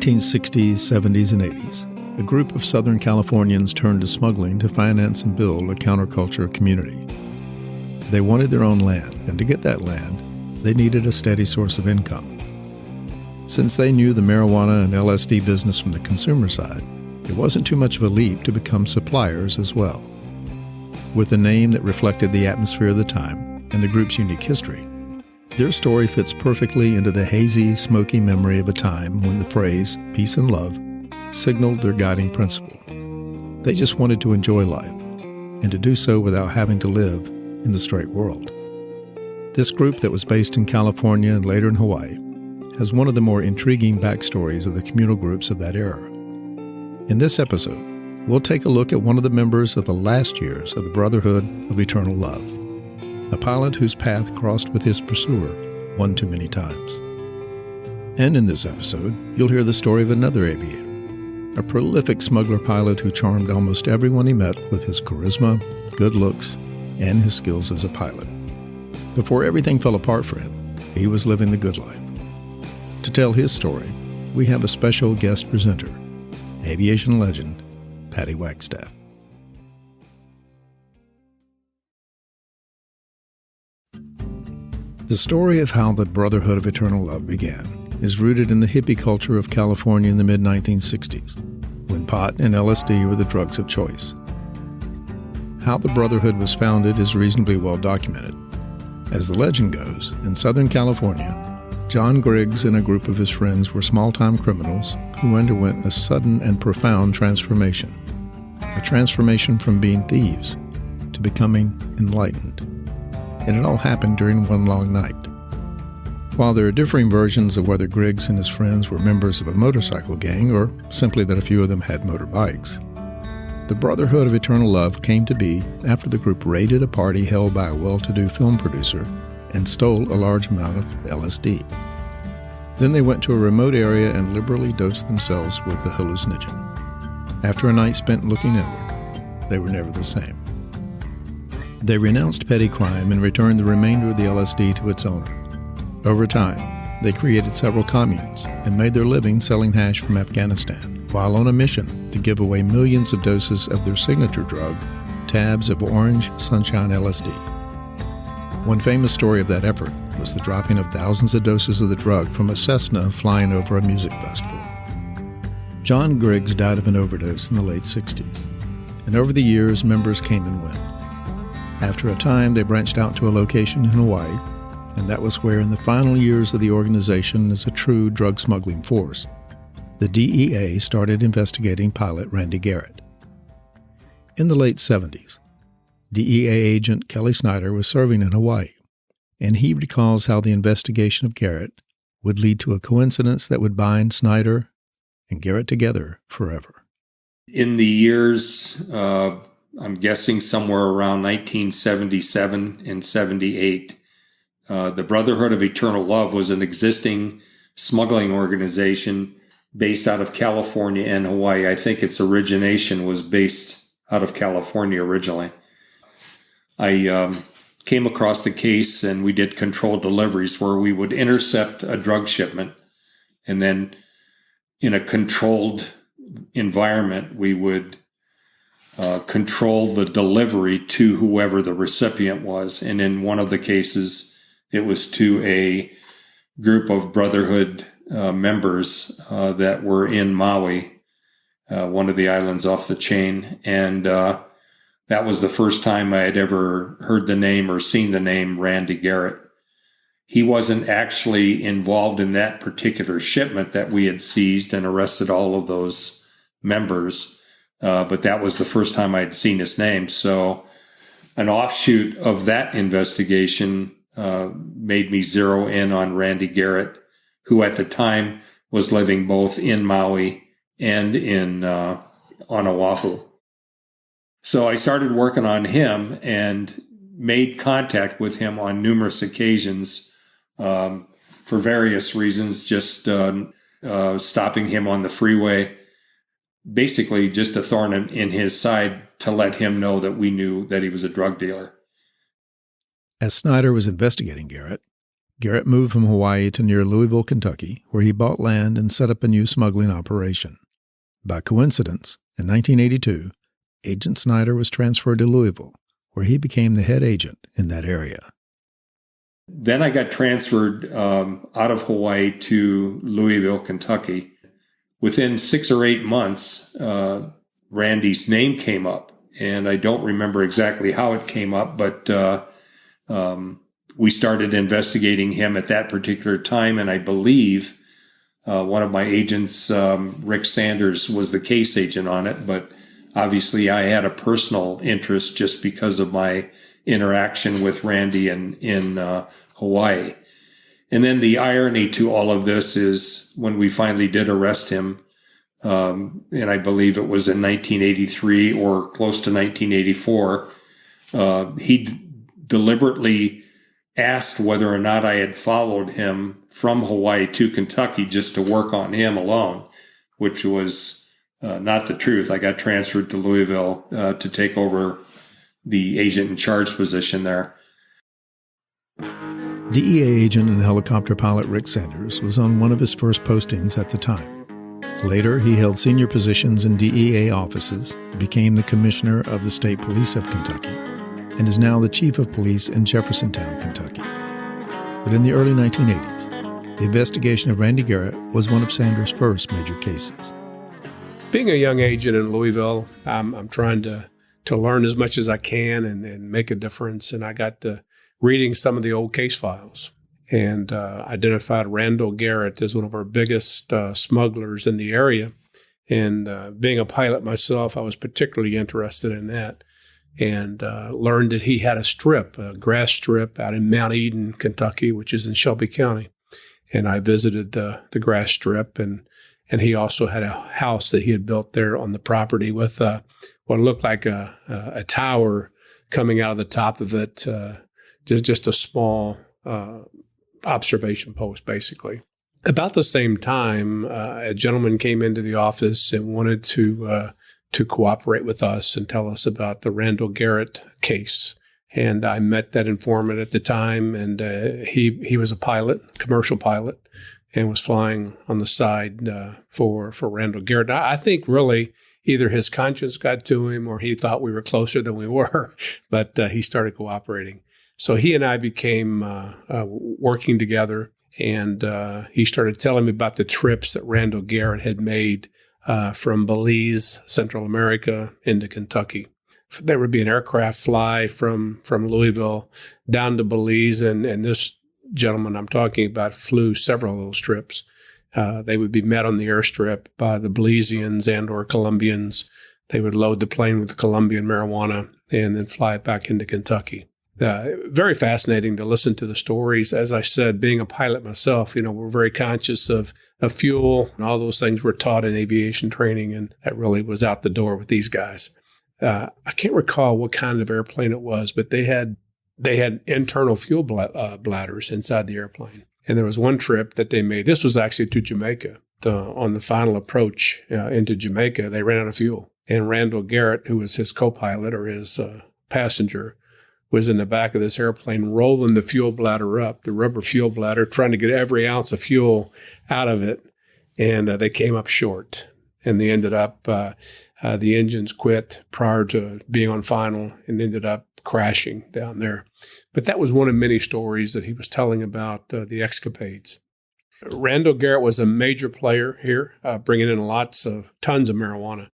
1960s, 70s, and 80s, a group of Southern Californians turned to smuggling to finance and build a counterculture community. They wanted their own land, and to get that land, they needed a steady source of income. Since they knew the marijuana and LSD business from the consumer side, it wasn't too much of a leap to become suppliers as well. With a name that reflected the atmosphere of the time and the group's unique history, their story fits perfectly into the hazy, smoky memory of a time when the phrase, peace and love, signaled their guiding principle. They just wanted to enjoy life, and to do so without having to live in the straight world. This group that was based in California and later in Hawaii has one of the more intriguing backstories of the communal groups of that era. In this episode, we'll take a look at one of the members of the last years of the Brotherhood of Eternal Love, a pilot whose path crossed with his pursuer one too many times. And in this episode, you'll hear the story of another aviator, a prolific smuggler pilot who charmed almost everyone he met with his charisma, good looks, and his skills as a pilot. Before everything fell apart for him, he was living the good life. To tell his story, we have a special guest presenter, aviation legend Patty Wagstaff. The story of how the Brotherhood of Eternal Love began is rooted in the hippie culture of California in the mid-1960s, when pot and LSD were the drugs of choice. How the Brotherhood was founded is reasonably well documented. As the legend goes, in Southern California, John Griggs and a group of his friends were small-time criminals who underwent a sudden and profound transformation. A transformation from being thieves to becoming enlightened. And it all happened during one long night. While there are differing versions of whether Griggs and his friends were members of a motorcycle gang or simply that a few of them had motorbikes, the Brotherhood of Eternal Love came to be after the group raided a party held by a well-to-do film producer and stole a large amount of LSD. Then they went to a remote area and liberally dosed themselves with the hallucinogen. After a night spent looking inward, they were never the same. They renounced petty crime and returned the remainder of the LSD to its owner. Over time, they created several communes and made their living selling hash from Afghanistan, while on a mission to give away millions of doses of their signature drug, tabs of orange sunshine LSD. One famous story of that effort was the dropping of thousands of doses of the drug from a Cessna flying over a music festival. John Griggs died of an overdose in the late 60s, and over the years, members came and went. After a time, they branched out to a location in Hawaii, and that was where, in the final years of the organization as a true drug smuggling force, the DEA started investigating pilot Randy Garrett. In the late 70s, DEA Agent Kelly Snyder was serving in Hawaii, and he recalls how the investigation of Garrett would lead to a coincidence that would bind Snyder and Garrett together forever. In the years, I'm guessing somewhere around 1977 and 78, the Brotherhood of Eternal Love was an existing smuggling organization based out of California and Hawaii. I think its origination was based out of California originally. I came across the case, and we did controlled deliveries where we would intercept a drug shipment, and then in a controlled environment, we would control the delivery to whoever the recipient was. And in one of the cases, it was to a group of Brotherhood members that were in Maui, one of the islands off the chain. And that was the first time I had ever heard the name or seen the name Randy Garrett. He wasn't actually involved in that particular shipment that we had seized and arrested all of those members. But that was the first time I'd seen his name. So an offshoot of that investigation made me zero in on Randy Garrett, who at the time was living both in Maui and on Oahu. So I started working on him and made contact with him on numerous occasions for various reasons, just stopping him on the freeway, basically just a thorn in his side to let him know that we knew that he was a drug dealer. As Snyder was investigating Garrett, Garrett moved from Hawaii to near Louisville, Kentucky, where he bought land and set up a new smuggling operation. By coincidence, in 1982, Agent Snyder was transferred to Louisville, where he became the head agent in that area. Then I got transferred out of Hawaii to Louisville, Kentucky. Within 6 or 8 months, Randy's name came up, and I don't remember exactly how it came up, but we started investigating him at that particular time, and I believe one of my agents, Rick Sanders, was the case agent on it, but obviously I had a personal interest just because of my interaction with Randy in Hawaii. And then the irony to all of this is when we finally did arrest him, and I believe it was in 1983 or close to 1984, he deliberately asked whether or not I had followed him from Hawaii to Kentucky just to work on him alone, which was not the truth. I got transferred to Louisville to take over the agent in charge position there. DEA agent and helicopter pilot Rick Sanders was on one of his first postings at the time. Later, he held senior positions in DEA offices, became the commissioner of the State Police of Kentucky, and is now the chief of police in Jeffersontown, Kentucky. But in the early 1980s, the investigation of Randy Garrett was one of Sanders' first major cases. Being a young agent in Louisville, I'm trying to learn as much as I can and make a difference. And I got to reading some of the old case files and identified Randy Garrett as one of our biggest smugglers in the area. And being a pilot myself, I was particularly interested in that and learned that he had a grass strip out in Mount Eden, Kentucky, which is in Shelby County. And I visited the grass strip, and he also had a house that he had built there on the property with what looked like a tower coming out of the top of it, just a small observation post, basically. About the same time, a gentleman came into the office and wanted to cooperate with us and tell us about the Randy Garrett case. And I met that informant at the time, and he was a pilot, commercial pilot, and was flying on the side for Randy Garrett. I think really either his conscience got to him or he thought we were closer than we were, but he started cooperating. So he and I became working together, and he started telling me about the trips that Randy Garrett had made from Belize, Central America, into Kentucky. There would be an aircraft fly from Louisville down to Belize, and this gentleman I'm talking about flew several of those trips. They would be met on the airstrip by the Belizeans and or Colombians. They would load the plane with Colombian marijuana and then fly it back into Kentucky. Very fascinating to listen to the stories. As I said, being a pilot myself, we're very conscious of fuel and all those things we're taught in aviation training, and that really was out the door with these guys. I can't recall what kind of airplane it was, but they had internal fuel bladders inside the airplane. And there was one trip that they made. This was actually to Jamaica. On the final approach into Jamaica, they ran out of fuel. And Randy Garrett, who was his co-pilot or his passenger, was in the back of this airplane rolling the fuel bladder up, the rubber fuel bladder, trying to get every ounce of fuel out of it. And they came up short. And they ended up, the engines quit prior to being on final and ended up crashing down there. But that was one of many stories that he was telling about the escapades. Randy Garrett was a major player here, bringing in tons of marijuana.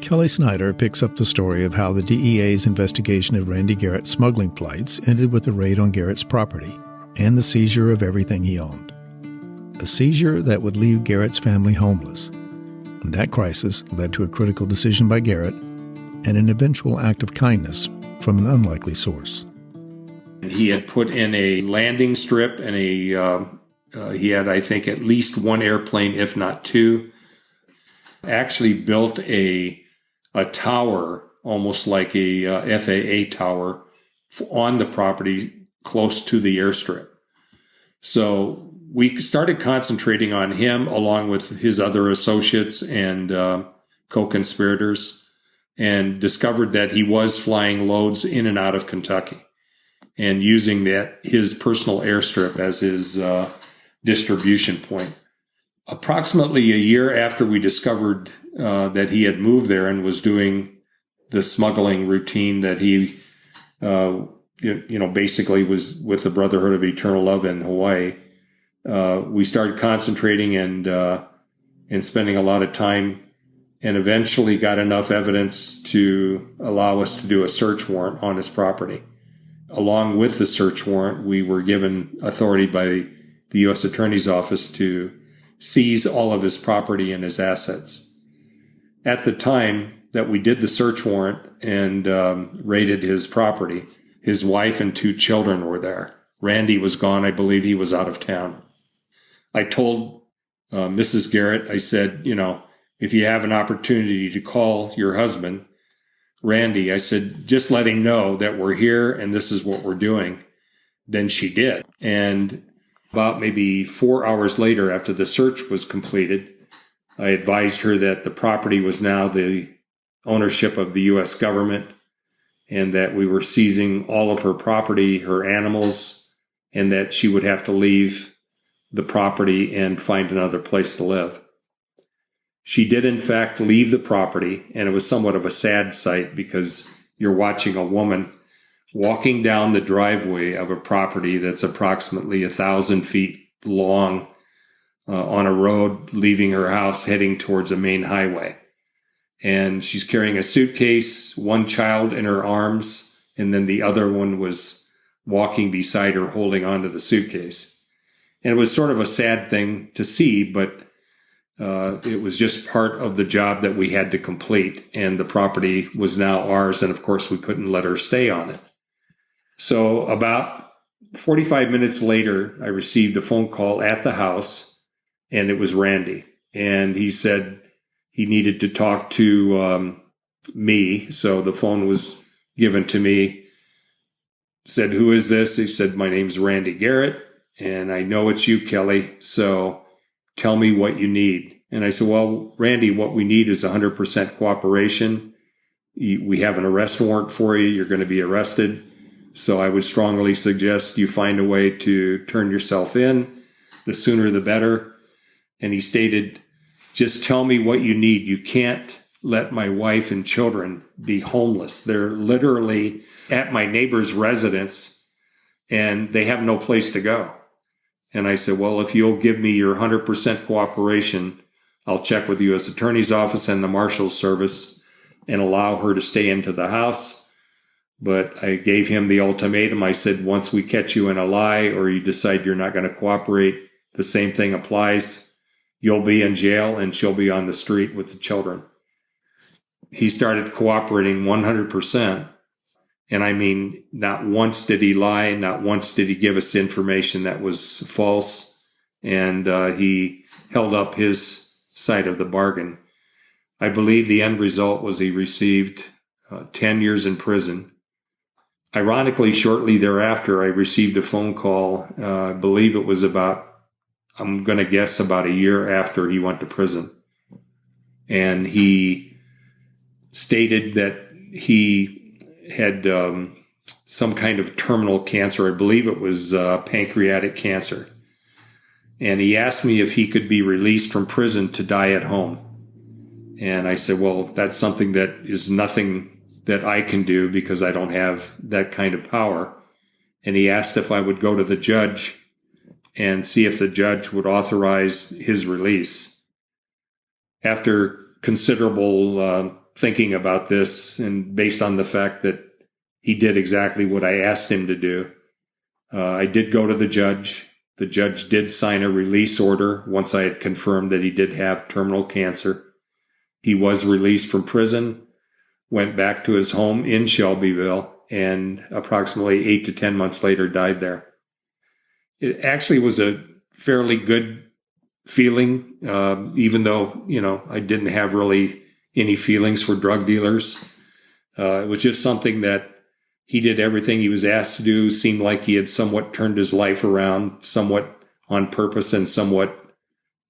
Kelly Snyder picks up the story of how the DEA's investigation of Randy Garrett's smuggling flights ended with a raid on Garrett's property and the seizure of everything he owned. A seizure that would leave Garrett's family homeless. And that crisis led to a critical decision by Garrett and an eventual act of kindness from an unlikely source. He had put in a landing strip and he had, I think, at least one airplane, if not two. Actually built a tower, almost like a FAA tower, on the property close to the airstrip. So we started concentrating on him along with his other associates and co-conspirators, and discovered that he was flying loads in and out of Kentucky. and using his personal airstrip as his distribution point. Approximately a year after we discovered that he had moved there and was doing the smuggling routine that he, basically was with the Brotherhood of Eternal Love in Hawaii, we started concentrating and spending a lot of time, and eventually got enough evidence to allow us to do a search warrant on his property. Along with the search warrant, we were given authority by the U.S. Attorney's Office to seize all of his property and his assets. At the time that we did the search warrant and raided his property, his wife and 2 children were there. Randy was gone. I believe he was out of town. I told Mrs. Garrett, I said, if you have an opportunity to call your husband, Randy, I said, just let him know that we're here and this is what we're doing. Then she did. And about maybe 4 hours later, after the search was completed, I advised her that the property was now the ownership of the U.S. government and that we were seizing all of her property, her animals, and that she would have to leave the property and find another place to live. She did, in fact, leave the property, and it was somewhat of a sad sight because you're watching a woman walking down the driveway of a property that's approximately 1,000 feet long on a road, leaving her house, heading towards a main highway. And she's carrying a suitcase, one child in her arms, and then the other one was walking beside her, holding onto the suitcase. And it was sort of a sad thing to see, but it was just part of the job that we had to complete, and the property was now ours, and of course we couldn't let her stay on it. So about 45 minutes later, I received a phone call at the house, and it was Randy. And he said he needed to talk to me, so the phone was given to me. Said, "Who is this?" He said, "My name's Randy Garrett, and I know it's you, Kelly, so tell me what you need." And I said, "Well, Randy, what we need is 100% cooperation. We have an arrest warrant for you. You're going to be arrested. So I would strongly suggest you find a way to turn yourself in. The sooner the better." And he stated, "Just tell me what you need. You can't let my wife and children be homeless. They're literally at my neighbor's residence and they have no place to go." And I said, "Well, if you'll give me your 100% cooperation, I'll check with the U.S. Attorney's Office and the Marshal's Service and allow her to stay into the house." But I gave him the ultimatum. I said, once we catch you in a lie or you decide you're not going to cooperate, the same thing applies. You'll be in jail and she'll be on the street with the children. He started cooperating 100%. And I mean, not once did he lie. Not once did he give us information that was false. And he held up his side of the bargain. I believe the end result was he received 10 years in prison. Ironically, shortly thereafter, I received a phone call. I believe it was I'm going to guess about a year after he went to prison. And he stated that he had some kind of terminal cancer. I believe it was pancreatic cancer. And he asked me if he could be released from prison to die at home. And I said, well, that's something that is nothing that I can do because I don't have that kind of power. And he asked if I would go to the judge and see if the judge would authorize his release. After considerable thinking about this, and based on the fact that he did exactly what I asked him to do, I did go to the judge. The judge did sign a release order once I had confirmed that he did have terminal cancer. He was released from prison, went back to his home in Shelbyville, and approximately 8 to 10 months later died there. It actually was a fairly good feeling, even though, I didn't have really any feelings for drug dealers. It was just something that he did everything he was asked to do, seemed like he had somewhat turned his life around, somewhat on purpose and somewhat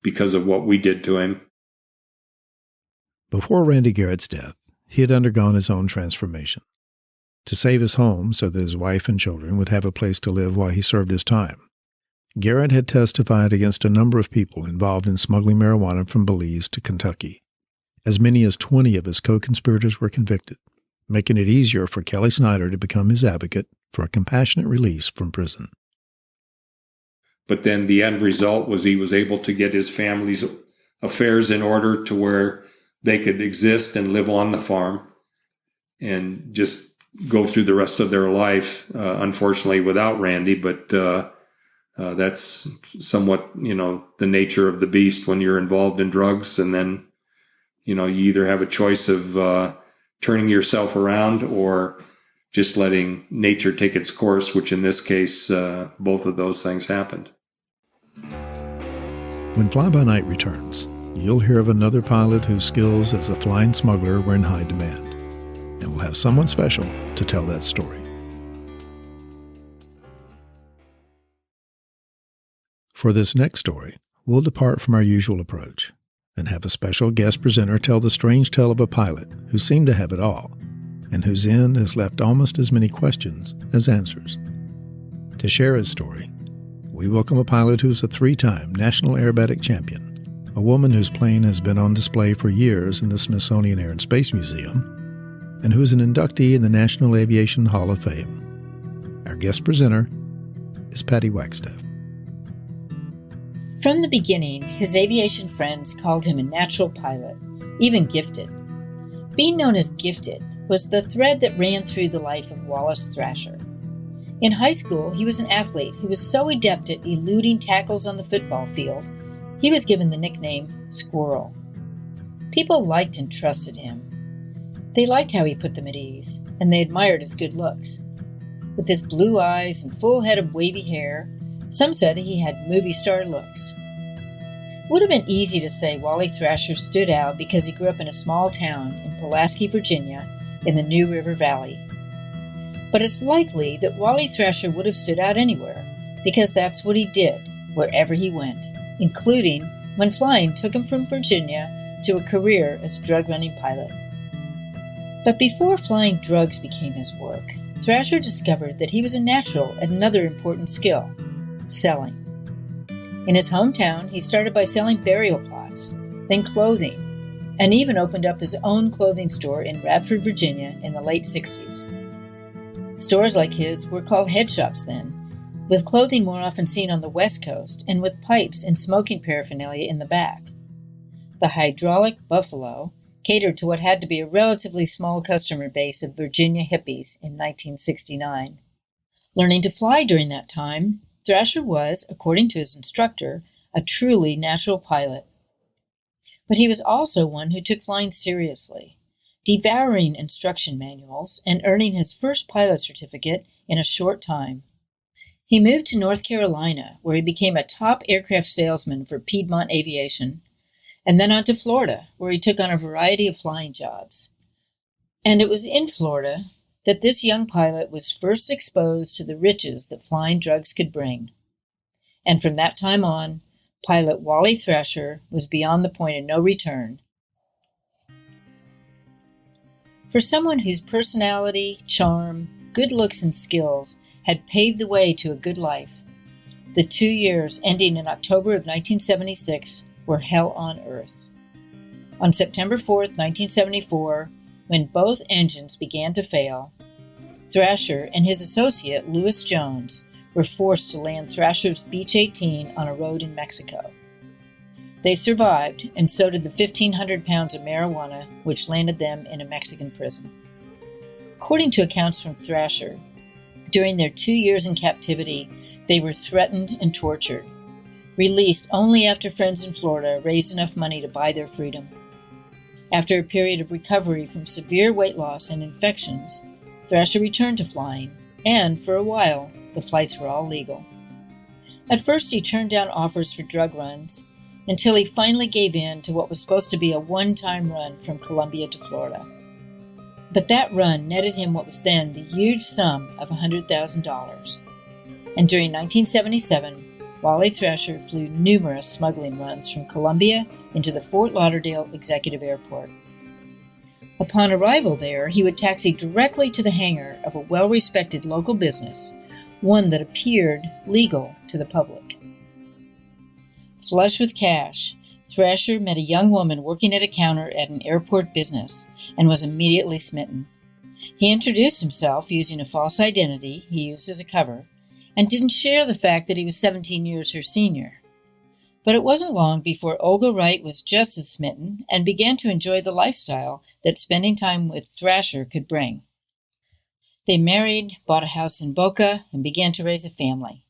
because of what we did to him. Before Randy Garrett's death, he had undergone his own transformation. to save his home so that his wife and children would have a place to live while he served his time. Garrett had testified against a number of people involved in smuggling marijuana from Belize to Kentucky. As many as 20 of his co-conspirators were convicted, making it easier for Kelly Snyder to become his advocate for a compassionate release from prison. But then the end result was he was able to get his family's affairs in order to where they could exist and live on the farm and just go through the rest of their life, unfortunately, without Randy. But that's somewhat, the nature of the beast when you're involved in drugs. And then, you either have a choice of turning yourself around or just letting nature take its course, which in this case, both of those things happened. When Fly By Night returns, you'll hear of another pilot whose skills as a flying smuggler were in high demand. And we'll have someone special to tell that story. For this next story, we'll depart from our usual approach and have a special guest presenter tell the strange tale of a pilot who seemed to have it all, and whose end has left almost as many questions as answers. To share his story, we welcome a pilot who's a 3-time National Aerobatic Champion, a woman whose plane has been on display for years in the Smithsonian Air and Space Museum, and who is an inductee in the National Aviation Hall of Fame. Our guest presenter is Patty Wagstaff. From the beginning, his aviation friends called him a natural pilot, even gifted. Being known as gifted was the thread that ran through the life of Wally Thrasher. In high school, he was an athlete who was so adept at eluding tackles on the football field, he was given the nickname Squirrel. People liked and trusted him. They liked how he put them at ease, and they admired his good looks. With his blue eyes and full head of wavy hair, some said he had movie star looks. It would have been easy to say Wally Thrasher stood out because he grew up in a small town in Pulaski, Virginia, in the New River Valley. But it's likely that Wally Thrasher would have stood out anywhere, because that's what he did, wherever he went, including when flying took him from Virginia to a career as a drug-running pilot. But before flying drugs became his work, Thrasher discovered that he was a natural at another important skill: selling. In his hometown, he started by selling burial plots, then clothing, and even opened up his own clothing store in Radford, Virginia in the late 60s. Stores like his were called head shops then, with clothing more often seen on the West Coast and with pipes and smoking paraphernalia in the back. The hydraulic Buffalo catered to what had to be a relatively small customer base of Virginia hippies in 1969. Learning to fly during that time, Thrasher was, according to his instructor, a truly natural pilot. But he was also one who took flying seriously, devouring instruction manuals and earning his first pilot certificate in a short time. He moved to North Carolina, where he became a top aircraft salesman for Piedmont Aviation, and then on to Florida, where he took on a variety of flying jobs. And it was in Florida that this young pilot was first exposed to the riches that flying drugs could bring. And from that time on, pilot Wally Thrasher was beyond the point of no return. For someone whose personality, charm, good looks, and skills had paved the way to a good life, the 2 years ending in October of 1976 were hell on earth. On September 4th, 1974, when both engines began to fail, Thrasher and his associate, Louis Jones, were forced to land Thrasher's Beech 18 on a road in Mexico. They survived, and so did the 1,500 pounds of marijuana, which landed them in a Mexican prison. According to accounts from Thrasher, during their 2 years in captivity, they were threatened and tortured, released only after friends in Florida raised enough money to buy their freedom. After a period of recovery from severe weight loss and infections, Thrasher returned to flying, and for a while, the flights were all legal. At first, he turned down offers for drug runs, until he finally gave in to what was supposed to be a one-time run from Columbia to Florida. But that run netted him what was then the huge sum of $100,000. And during 1977, Wally Thrasher flew numerous smuggling runs from Columbia into the Fort Lauderdale Executive Airport. Upon arrival there, he would taxi directly to the hangar of a well-respected local business, one that appeared legal to the public. Flush with cash, Thrasher met a young woman working at a counter at an airport business and was immediately smitten. He introduced himself using a false identity he used as a cover and didn't share the fact that he was 17 years her senior. But it wasn't long before Olga Wright was just as smitten and began to enjoy the lifestyle that spending time with Thrasher could bring. They married, bought a house in Boca, and began to raise a family.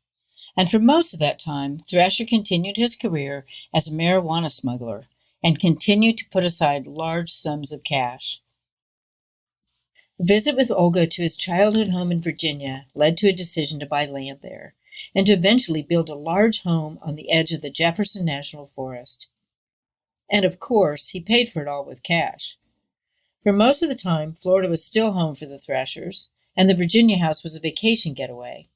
And for most of that time, Thrasher continued his career as a marijuana smuggler and continued to put aside large sums of cash. A visit with Olga to his childhood home in Virginia led to a decision to buy land there and to eventually build a large home on the edge of the Jefferson National Forest. And of course, he paid for it all with cash. For most of the time, Florida was still home for the Thrashers, and the Virginia house was a vacation getaway.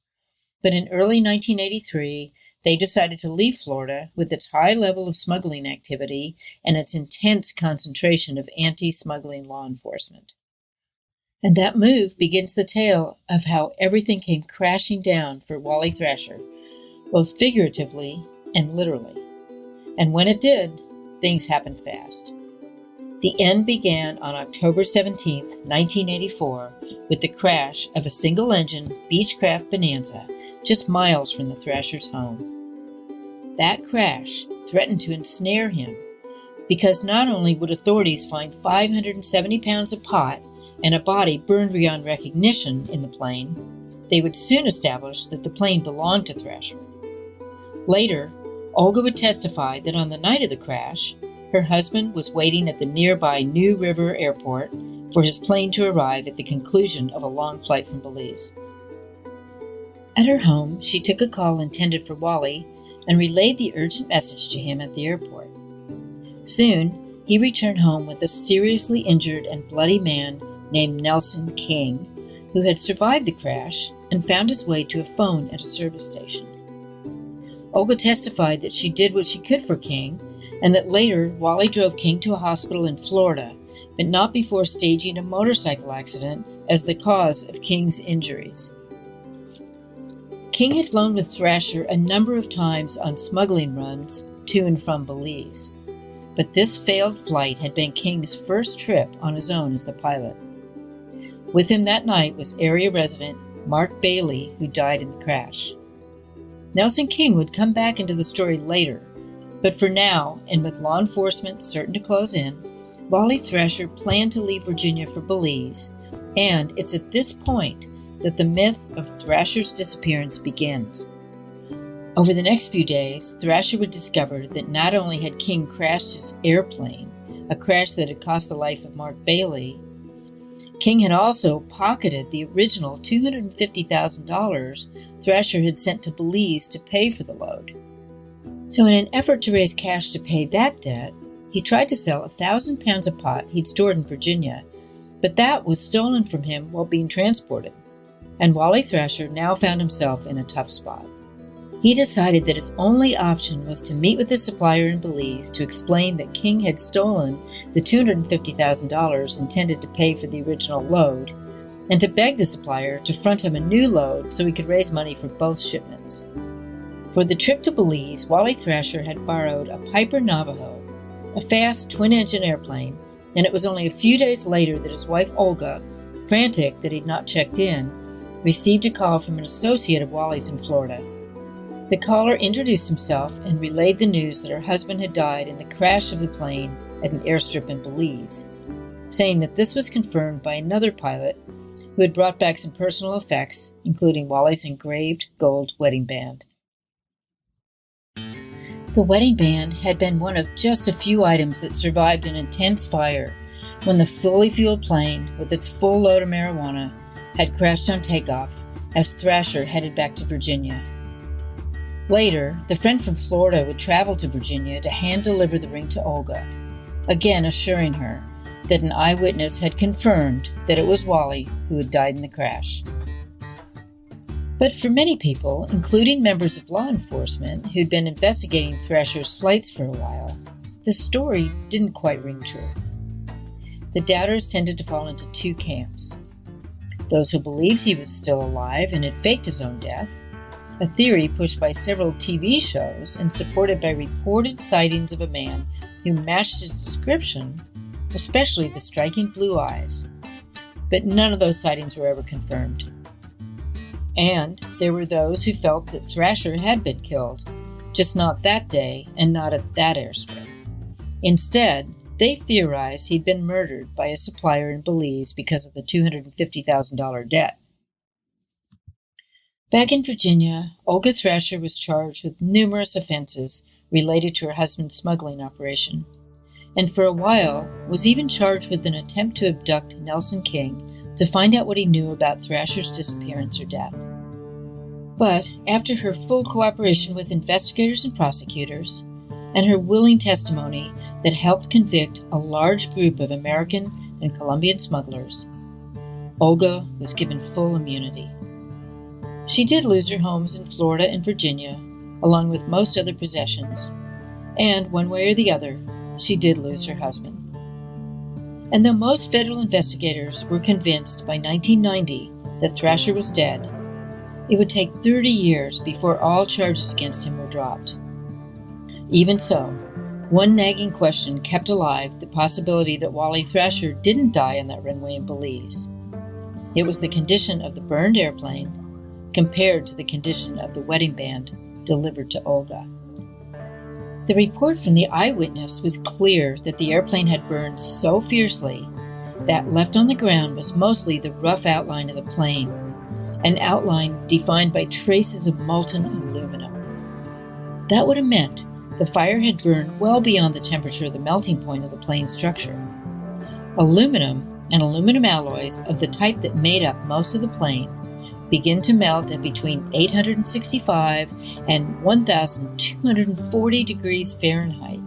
But in early 1983, they decided to leave Florida with its high level of smuggling activity and its intense concentration of anti-smuggling law enforcement. And that move begins the tale of how everything came crashing down for Wally Thrasher, both figuratively and literally. And when it did, things happened fast. The end began on October 17, 1984, with the crash of a single-engine Beechcraft Bonanza just miles from the Thrashers' home. That crash threatened to ensnare him, because not only would authorities find 570 pounds of pot and a body burned beyond recognition in the plane, they would soon establish that the plane belonged to Thrasher. Later, Olga would testify that on the night of the crash, her husband was waiting at the nearby New River Airport for his plane to arrive at the conclusion of a long flight from Belize. At her home, she took a call intended for Wally and relayed the urgent message to him at the airport. Soon, he returned home with a seriously injured and bloody man named Nelson King, who had survived the crash and found his way to a phone at a service station. Olga testified that she did what she could for King, and that later Wally drove King to a hospital in Florida, but not before staging a motorcycle accident as the cause of King's injuries. King had flown with Thrasher a number of times on smuggling runs to and from Belize, but this failed flight had been King's first trip on his own as the pilot. With him that night was area resident Mark Bailey, who died in the crash. Nelson King would come back into the story later, but for now, and with law enforcement certain to close in, Wally Thrasher planned to leave Virginia for Belize, and it's at this point that the myth of Thrasher's disappearance begins. Over the next few days, Thrasher would discover that not only had King crashed his airplane, a crash that had cost the life of Mark Bailey, King had also pocketed the original $250,000 Thrasher had sent to Belize to pay for the load. So in an effort to raise cash to pay that debt, he tried to sell 1,000 pounds of pot he'd stored in Virginia, but that was stolen from him while being transported, and Wally Thrasher now found himself in a tough spot. He decided that his only option was to meet with his supplier in Belize to explain that King had stolen the $250,000 intended to pay for the original load, and to beg the supplier to front him a new load so he could raise money for both shipments. For the trip to Belize, Wally Thrasher had borrowed a Piper Navajo, a fast twin-engine airplane, and it was only a few days later that his wife Olga, frantic that he'd not checked in, received a call from an associate of Wally's in Florida. The caller introduced himself and relayed the news that her husband had died in the crash of the plane at an airstrip in Belize, saying that this was confirmed by another pilot who had brought back some personal effects, including Wally's engraved gold wedding band. The wedding band had been one of just a few items that survived an intense fire when the fully fueled plane, with its full load of marijuana, had crashed on takeoff as Thrasher headed back to Virginia. Later, the friend from Florida would travel to Virginia to hand-deliver the ring to Olga, again assuring her that an eyewitness had confirmed that it was Wally who had died in the crash. But for many people, including members of law enforcement who'd been investigating Thrasher's flights for a while, the story didn't quite ring true. the doubters tended to fall into two camps. Those who believed he was still alive and had faked his own death, a theory pushed by several TV shows and supported by reported sightings of a man who matched his description, especially the striking blue eyes. But none of those sightings were ever confirmed. And there were those who felt that Thrasher had been killed, just not that day and not at that airstrip. Instead, they theorized he'd been murdered by a supplier in Belize because of the $250,000 debt. Back in Virginia, Olga Thrasher was charged with numerous offenses related to her husband's smuggling operation, and for a while was even charged with an attempt to abduct Nelson King to find out what he knew about Thrasher's disappearance or death. But after her full cooperation with investigators and prosecutors, and her willing testimony that helped convict a large group of American and Colombian smugglers, Olga was given full immunity. She did lose her homes in Florida and Virginia, along with most other possessions, and one way or the other, she did lose her husband. And though most federal investigators were convinced by 1990 that Thrasher was dead, it would take 30 years before all charges against him were dropped. Even so, one nagging question kept alive the possibility that Wally Thrasher didn't die on that runway in Belize. It was the condition of the burned airplane compared to the condition of the wedding band delivered to Olga. The report from the eyewitness was clear that the airplane had burned so fiercely that left on the ground was mostly the rough outline of the plane, an outline defined by traces of molten aluminum. That would have meant the fire had burned well beyond the temperature of the melting point of the plane's structure. Aluminum and aluminum alloys of the type that made up most of the plane begin to melt at between 865 and 1,240 degrees Fahrenheit.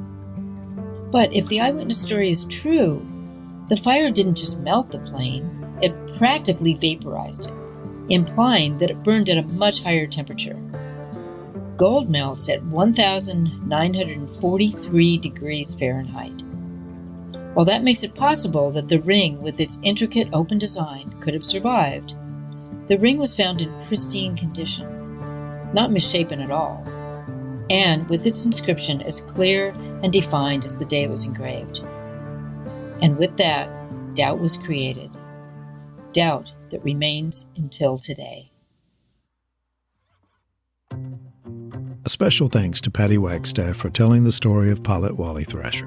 But if the eyewitness story is true, the fire didn't just melt the plane, it practically vaporized it, implying that it burned at a much higher temperature. Gold melts at 1,943 degrees Fahrenheit. While that makes it possible that the ring with its intricate open design could have survived, the ring was found in pristine condition, not misshapen at all, and with its inscription as clear and defined as the day it was engraved. And with that, doubt was created, doubt that remains until today. A special thanks to Patty Wagstaff for telling the story of pilot Wally Thrasher.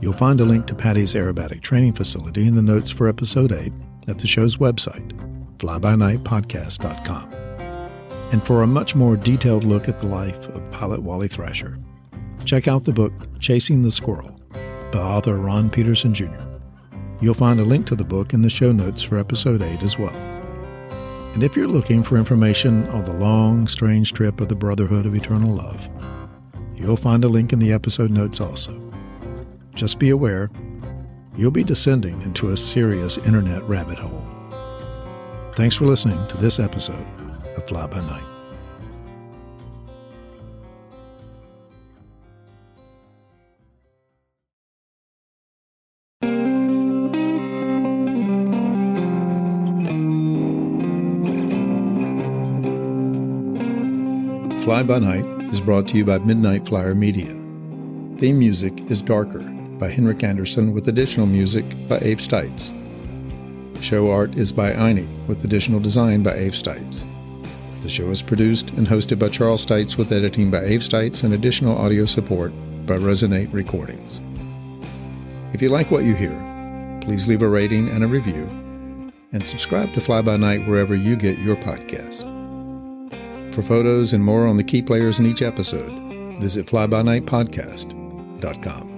You'll find a link to Patty's aerobatic training facility in the notes for Episode 8 at the show's website, flybynightpodcast.com. And for a much more detailed look at the life of pilot Wally Thrasher, check out the book Chasing the Squirrel by author Ron Peterson Jr. You'll find a link to the book in the show notes for Episode 8 as well. And if you're looking for information on the long, strange trip of the Brotherhood of Eternal Love, you'll find a link in the episode notes also. Just be aware, you'll be descending into a serious internet rabbit hole. Thanks for listening to this episode of Fly By Night. Fly By Night is brought to you by Midnight Flyer Media. Theme music is Darker by Henrik Anderson with additional music by Ave Stites. Show art is by Einie with additional design by Ave Stites. The show is produced and hosted by Charles Stites with editing by Ave Stites and additional audio support by Resonate Recordings. If you like what you hear, please leave a rating and a review and subscribe to Fly By Night wherever you get your podcast. For photos and more on the key players in each episode, visit flybynightpodcast.com.